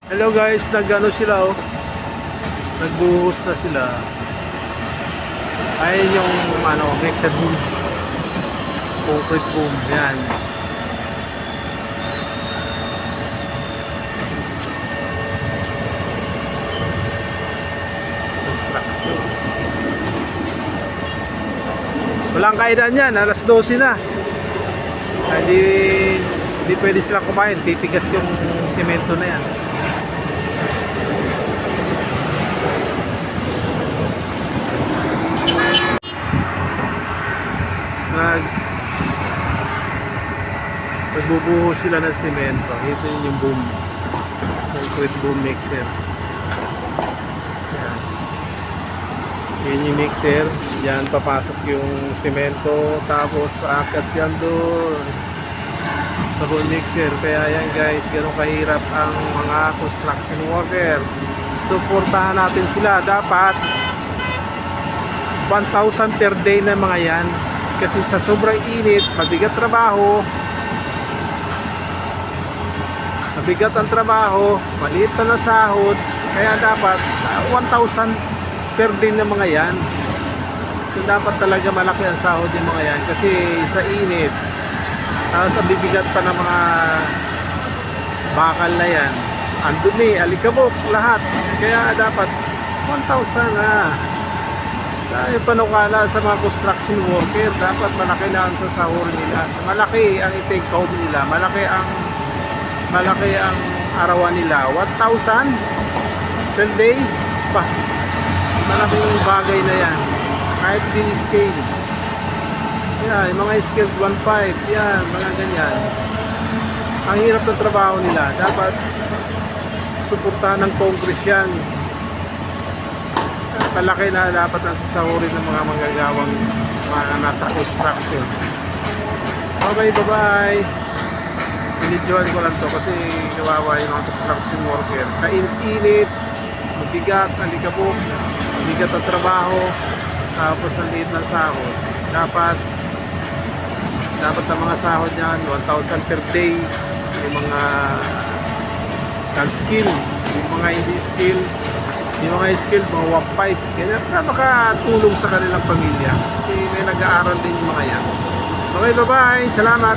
Hello guys, nagano sila oh. Nagbuhos na sila. Ayun yung mixed boom. Concrete boom, yan. Construction. Walang kainan yan, alas 12 na. Ay di pwede silang kumain, titigas yung simento na yan. Nagbubuho sila ng semento. Ito yung boom, concrete boom mixer. Yan. Yan yung mixer. Yan papasok yung semento, tapos akat yan doon sa boom mixer. Kaya yan guys, ganun kahirap ang mga construction worker. Suportahan natin sila. Dapat 1,000 per day na mga yan. Kasi sa sobrang init, mabigat trabaho, mabigat ang trabaho, maliit na sahod, kaya dapat 1,000 per day na mga yan. So, dapat talaga malaki ang sahod yung mga yan kasi sa init, sa bibigat pa ng mga bakal na yan, ang dumi, alikabok, lahat. Kaya dapat 1,000 na. Dahil panukala sa mga construction worker, dapat malaki na ang sasahod nila. Malaki ang i-take home nila, malaki ang arawan nila. 1,000 per day pa, malaking bagay na yan kahit di scale yan, mga scale 1.5 yan, mga ganyan. Ang hirap ng trabaho nila, dapat suportahan ng Congress yan. Malaki na dapat ang sasahurin ng mga manggagawang mga nasa construction. Okay, bye bye. Pinidyohan ko lang to kasi kawawa yung mga construction worker. Kainit-init, mabigat, alikabok, mabigat ang trabaho, tapos ang liit ng sahod. Dapat ang mga sahod niyan 1,000 per day. Yung mga skill, yung mga hindi skill, yung mga skill mga 1.5. Kaya napakatulong sa kanilang pamilya kasi may nag-aaral din yung mga yan. Okay, bye bye, salamat.